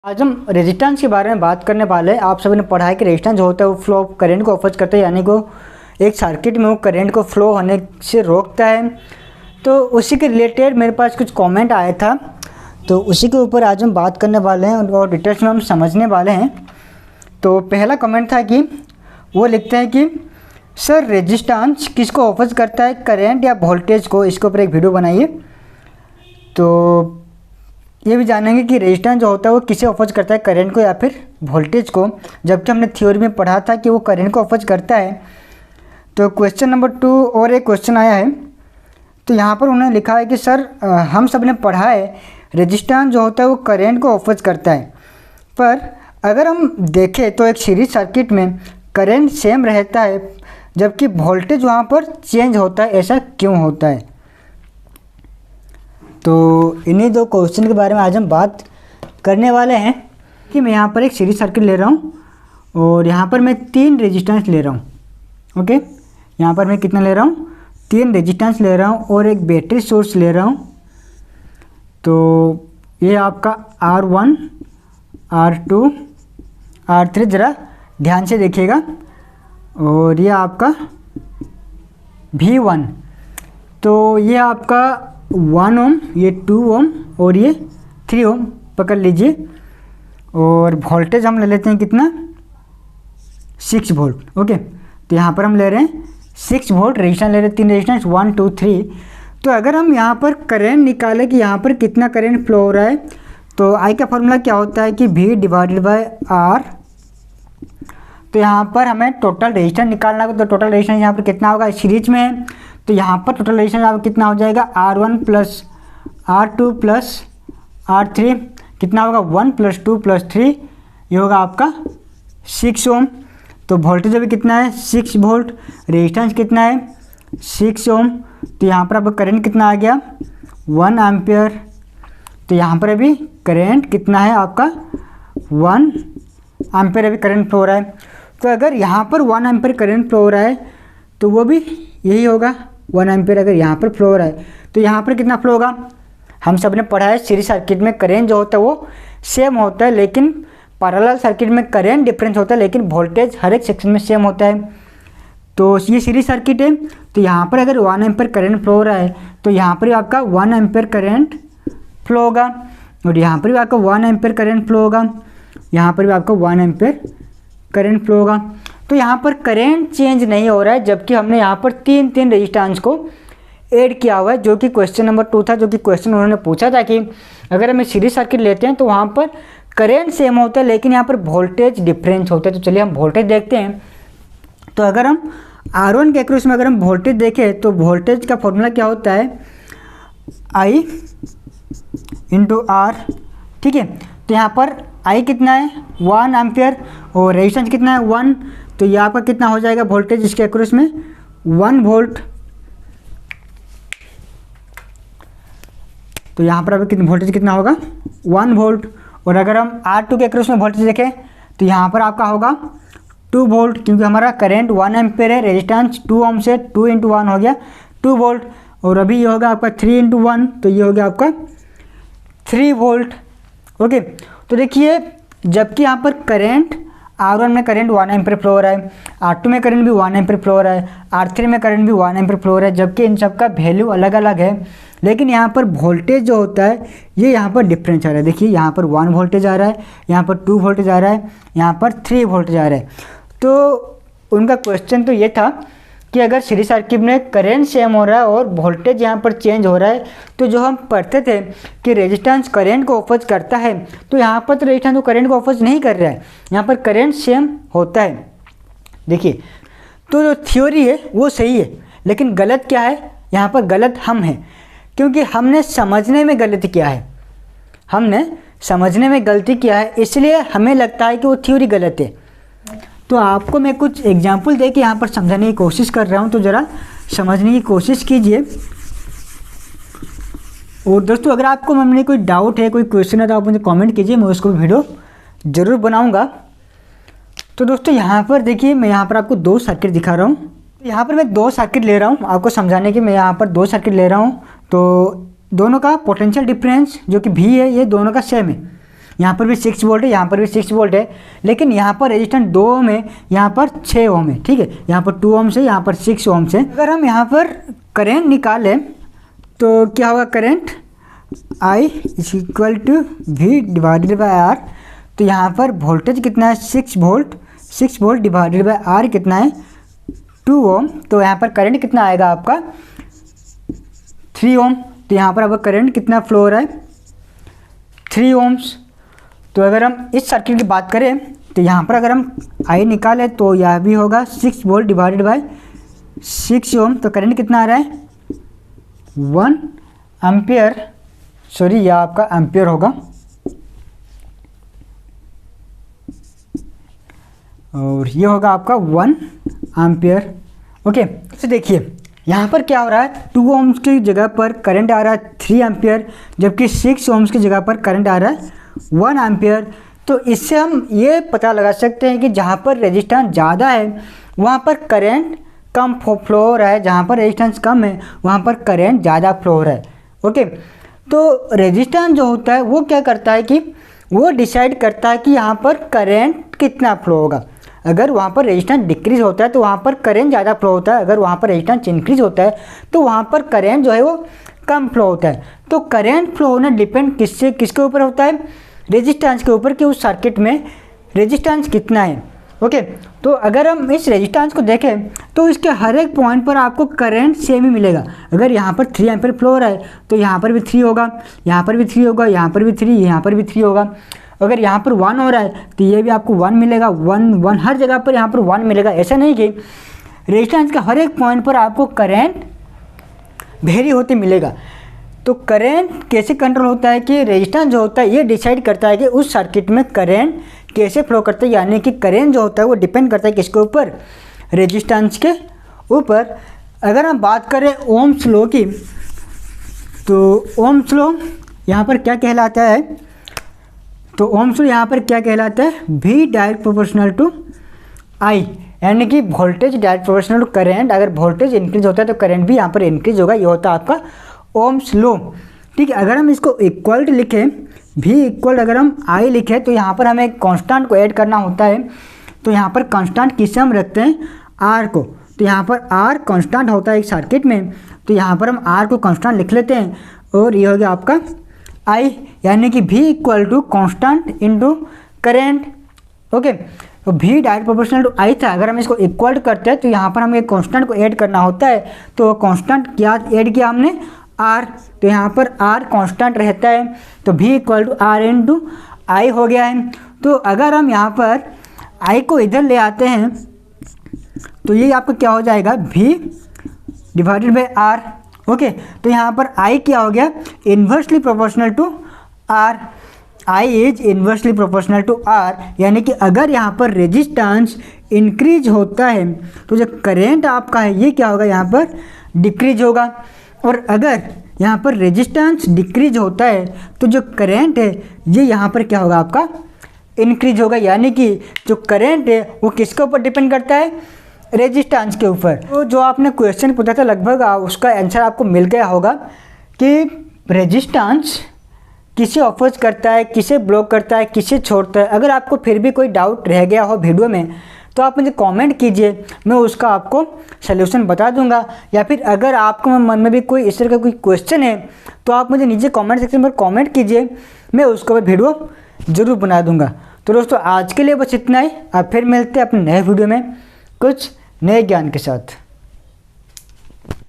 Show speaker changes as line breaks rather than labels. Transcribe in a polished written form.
आज हम रेजिस्टेंस के बारे में बात करने वाले हैं। आप सभी ने पढ़ा है कि रेजिस्टेंस जो होता है वो फ्लो ऑफ करंट को ऑफर करता है, यानी को एक सर्किट में वो करंट को फ्लो होने से रोकता है। तो उसी के रिलेटेड मेरे पास कुछ कमेंट आया था, तो उसी के ऊपर आज हम बात करने वाले हैं और डिटेल्स में हम समझने वाले हैं। तो पहला कमेंट था कि वो लिखते हैं कि सर रेजिस्टेंस किसको ऑफर करता है, करंट या वोल्टेज को, इसके ऊपर एक वीडियो बनाइए। तो ये भी जानेंगे कि रेजिस्टेंस जो होता है वो किसे ऑफर करता है, करंट को या फिर वोल्टेज को, जबकि हमने थ्योरी में पढ़ा था कि वो करंट को ऑफर करता है। तो क्वेश्चन नंबर 2 और एक क्वेश्चन आया है, तो यहाँ पर उन्होंने लिखा है कि सर हम सब ने पढ़ा है रेजिस्टेंस जो होता है वो करंट को ऑफर करता है, पर अगर हम देखें तो एक सीरीज सर्किट में करंट सेम रहता है जबकि वोल्टेज वहाँ पर चेंज होता है, ऐसा क्यों होता है। तो इन्हीं दो क्वेश्चन के बारे में आज हम बात करने वाले हैं। कि मैं यहाँ पर एक सीरीज सर्किट ले रहा हूँ और यहाँ पर मैं 3 रेजिस्टेंस ले रहा हूँ। ओके, यहाँ पर मैं कितना ले रहा हूँ, 3 रेजिस्टेंस ले रहा हूँ और एक बैटरी सोर्स ले रहा हूँ। तो ये आपका R1, R2, R3 ज़रा ध्यान से देखिएगा, और ये आपका V1। तो ये आपका 1 ओम, ये 2 ओम और ये 3 ओम पकड़ लीजिए। और वोल्टेज हम ले लेते हैं कितना, 6 वोल्ट। ओके, तो यहाँ पर हम ले रहे हैं 6 वोल्ट। रेजिस्टेंस ले रहे हैं 3 रेजिस्टेंस 1, 2, 3। तो अगर हम यहाँ पर करंट निकालें कि यहाँ पर कितना करंट फ्लो हो रहा है, तो आई का फॉर्मूला क्या होता है कि V डिवाइडेड बाय R। तो यहाँ पर हमें टोटल रेजिस्टेंस निकालना होगा। तो टोटल रेजिस्टेंस यहाँ पर कितना होगा, सीरीज में है, तो यहाँ पर टोटल रेजिस्टेंस आपका कितना हो जाएगा, R1 plus R2 plus R3 कितना होगा, 1 प्लस 2 प्लस 3, ये होगा आपका 6 ओम। तो वोल्टेज अभी कितना है, 6 वोल्ट। रेजिस्टेंस कितना है, 6 ओम। तो यहाँ पर आपका करंट कितना आ गया, 1 एम्पियर। तो यहाँ पर अभी करंट कितना है आपका, 1 एम्पियर अभी करंट फ्लो हो रहा है। तो अगर यहाँ पर 1 एम्पियर करंट फ्लो हो रहा है तो वो भी यही होगा, 1 एम्पियर अगर यहाँ पर फ्लो हो रहा है तो यहाँ पर कितना फ्लो होगा। हम सब ने पढ़ा है सीरीज सर्किट में करंट जो होता है वो सेम होता है, लेकिन पैरेलल सर्किट में करंट डिफरेंस होता है, लेकिन वोल्टेज हर एक सेक्शन में सेम होता है। तो ये सीरीज सर्किट है, तो यहाँ पर अगर 1 एम्पियर करंट फ्लो हो रहा है तो यहाँ पर भी आपका 1 एम्पियर करंट फ्लो होगा, और यहाँ पर भी आपका 1 एम्पियर करंट फ्लो होगा, यहाँ पर भी आपका 1 एम्पियर करंट फ्लो होगा। तो यहाँ पर करंट चेंज नहीं हो रहा है, जबकि हमने यहाँ पर 3 रेजिस्टेंस को ऐड किया हुआ है, जो कि क्वेश्चन नंबर 2 था, जो कि क्वेश्चन उन्होंने पूछा था कि अगर हम सीरीज सर्किट लेते हैं तो वहाँ पर करंट सेम होता है लेकिन यहाँ पर वोल्टेज डिफरेंस होता है। तो चलिए हम वोल्टेज देखते हैं। तो अगर हम R1 के अक्रॉस में अगर हम वोल्टेज देखें तो वोल्टेज का फॉर्मूला क्या होता है, I इंटू R। ठीक है, तो यहाँ पर I कितना है, 1 एम्पियर, और रेजिस्टेंस कितना है, 1। तो ये आपका कितना हो जाएगा वोल्टेज इसके अक्रॉस में, 1 वोल्ट। तो यहाँ पर अभी कितना वोल्टेज कितना होगा, 1 वोल्ट। और अगर हम R2 के अक्रॉस में वोल्टेज देखें तो यहाँ पर आपका होगा 2 वोल्ट, क्योंकि हमारा करंट 1 एम्पियर है, रेजिस्टेंस 2 ओम से 2 × 1 हो गया 2 वोल्ट। और अभी ये होगा आपका 3 × 1, तो ये हो गया आपका 3 वोल्ट। ओके, तो देखिए जबकि यहाँ पर करंट R1 में करंट 1 एम्पियर फ्लो हो रहा है, R2 में करंट भी 1 एम्पियर फ्लो हो रहा है, R3 में करंट भी 1 एम्पियर फ्लो हो रहा है, जबकि इन सब का वैल्यू अलग अलग है, लेकिन यहाँ पर वोल्टेज जो होता है ये यहाँ पर डिफरेंस आ रहा है। देखिए यहाँ पर 1 वोल्टेज आ रहा है, यहाँ पर 2 वोल्टेज आ रहा है, यहाँ पर 3 वोल्टेज आ रहा है। तो उनका क्वेश्चन तो ये था कि अगर सीरीज सर्किट में करंट सेम हो रहा है और वोल्टेज यहाँ पर चेंज हो रहा है, तो जो हम पढ़ते थे कि रेजिस्टेंस करंट को ऑफर करता है, तो यहाँ पर तो रेजिस्टेंस तो करंट को ऑफर नहीं कर रहा है, यहाँ पर करंट सेम होता है। देखिए, तो जो थ्योरी है वो सही है, लेकिन गलत क्या है, यहाँ पर गलत हम हैं, क्योंकि हमने समझने में गलती किया है, हमने समझने में गलती किया है, इसलिए हमें लगता है कि वो थ्योरी गलत है। तो आपको मैं कुछ एग्जाम्पल दे के यहाँ पर समझाने की कोशिश कर रहा हूँ, तो ज़रा समझने की कोशिश कीजिए। और दोस्तों अगर आपको में कोई डाउट है, कोई क्वेश्चन है, तो आप मुझे कमेंट कीजिए, मैं उसको वीडियो ज़रूर बनाऊँगा। तो दोस्तों यहाँ पर देखिए, मैं यहाँ पर आपको 2 सर्किट दिखा रहा हूँ। यहाँ पर मैं 2 सर्किट ले रहा हूँ आपको समझाने की। मैं यहाँ पर 2 सर्किट ले रहा हूँ, तो दोनों का पोटेंशियल डिफरेंस जो कि V है, ये दोनों का सेम है। यहाँ पर भी 6 वोल्ट है, यहाँ पर भी 6 वोल्ट है, लेकिन यहाँ पर रेजिस्टेंस 2 ओम है, यहाँ पर 6 ओम है, ठीक है। यहाँ पर 2 ओम से, यहाँ पर 6 ओम से। अगर हम यहाँ पर करंट निकालें तो क्या होगा, current I is equal to V divided by R। तो यहाँ पर वोल्टेज कितना है, 6 volt, 6 volt divided by R कितना है, 2 ओम। तो यहाँ पर करंट कितना आएगा आपका, 3 ओम। तो यहाँ पर आपका करंट कितना फ्लो हो रहा है, 3 ओम्स। तो अगर हम इस सर्किट की बात करें तो यहाँ पर अगर हम I निकालें तो यह भी होगा 6 वोल्ट डिवाइडेड बाई 6 ओम। तो करंट कितना आ रहा है, 1 एम्पियर, सॉरी यह आपका एम्पियर होगा। और ये होगा आपका 1 एम्पियर। ओके, तो देखिए यहाँ पर क्या हो रहा है, 2 ओम्स की जगह पर करंट आ रहा है 3 एम्पियर, जबकि 6 ओम्स की जगह पर करंट आ रहा है 1 एम्पियर। तो इससे हम ये पता लगा सकते हैं कि जहाँ पर रेजिस्टेंस ज़्यादा है वहाँ पर करंट कम फ्लो हो रहा है, जहाँ पर रेजिस्टेंस कम है वहाँ पर करंट ज़्यादा फ्लो हो रहा है। ओके, तो रेजिस्टेंस जो होता है वो क्या करता है कि वो डिसाइड करता है कि यहाँ पर करंट कितना फ्लो होगा। अगर वहाँ पर रेजिस्टेंस डिक्रीज होता है तो वहाँ पर करंट ज़्यादा फ्लो होता है, अगर वहाँ पर रेजिस्टेंस इंक्रीज होता है तो वहाँ पर करंट जो है वो कम फ्लो होता है। तो करंट फ्लो होना डिपेंड किसके ऊपर होता है, रेजिस्टेंस के ऊपर, कि उस सर्किट में रेजिस्टेंस कितना है। ओके, तो अगर हम इस रेजिस्टेंस को देखें तो इसके हर एक पॉइंट पर आपको करंट सेम ही मिलेगा। अगर यहाँ पर 3 एम्पियर फ्लो हो रहा है तो यहाँ पर भी 3 होगा, यहाँ पर भी 3 होगा, यहाँ पर भी 3, यहाँ पर भी 3 होगा। अगर यहाँ पर 1 हो रहा है तो ये भी आपको 1 मिलेगा, 1 हर जगह पर यहाँ पर 1 मिलेगा। ऐसा नहीं कि रेजिस्टेंस के हर एक पॉइंट पर आपको करंट वेरी होते मिलेगा। तो करंट कैसे कंट्रोल होता है कि रेजिस्टेंस जो होता है ये डिसाइड करता है कि उस सर्किट में करंट कैसे फ्लो करता है, यानी कि करंट जो होता है वो डिपेंड करता है किसके ऊपर, रेजिस्टेंस के ऊपर। अगर हम बात करें ओम्स लॉ की, तो ओम्स लॉ यहाँ पर क्या कहलाता है, तो ओम्स लॉ यहाँ पर क्या कहलाता है, V direct proportional to I, यानी कि voltage direct proportional to current. अगर वोल्टेज इंक्रीज होता है तो करंट भी यहाँ पर इंक्रीज होगा, ये होता है आपका ओम्स लॉ। ठीक है, अगर हम इसको इक्वल टू लिखें, V इक्वल अगर हम I लिखें तो यहाँ पर हमें एक कांस्टेंट को ऐड करना होता है। तो यहाँ पर कांस्टेंट किसे हम रखते हैं, R को। तो यहाँ पर R कांस्टेंट होता है एक सर्किट में, तो यहाँ पर हम R को कांस्टेंट लिख लेते हैं और ये हो गया आपका I, यानी कि V equal to constant into current. Okay, तो V direct proportional to I था, अगर हम इसको इक्वल करते हैं तो यहाँ पर हमें एक कांस्टेंट को ऐड करना होता है। तो कांस्टेंट क्या ऐड किया हमने, R। तो यहाँ पर R कांस्टेंट रहता है, तो V equal to R into I हो गया है। तो अगर हम यहाँ पर I को इधर ले आते हैं तो ये आपका क्या हो जाएगा, V divided by R। Okay, तो यहाँ पर I क्या हो गया, inversely proportional to R। I is inversely proportional to R, यानी कि अगर यहाँ पर रेजिस्टेंस इंक्रीज होता है तो जो करंट आपका है ये क्या होगा, यहाँ पर डिक्रीज होगा। और अगर यहाँ पर रेजिस्टेंस डिक्रीज होता है तो जो करंट है ये यहाँ पर क्या होगा, आपका इंक्रीज होगा। यानी कि जो करंट है वो किसके ऊपर डिपेंड करता है, रेजिस्टेंस के ऊपर। तो जो आपने क्वेश्चन पूछा था लगभग उसका आंसर आपको मिल गया होगा कि रेजिस्टेंस किसे ऑपोज करता है, किसे ब्लॉक करता है, किसे छोड़ता है। अगर आपको फिर भी कोई डाउट रह गया हो वीडियो में तो आप मुझे कमेंट कीजिए, मैं उसका आपको सलूशन बता दूंगा। या फिर अगर आपको मन में भी कोई इस तरह का कोई क्वेश्चन है तो आप मुझे नीचे कमेंट सेक्शन पर कमेंट कीजिए, मैं उसका वीडियो ज़रूर बना दूंगा। तो दोस्तों आज के लिए बस इतना ही, अब फिर मिलते हैं अपने नए वीडियो में कुछ नए ज्ञान के साथ।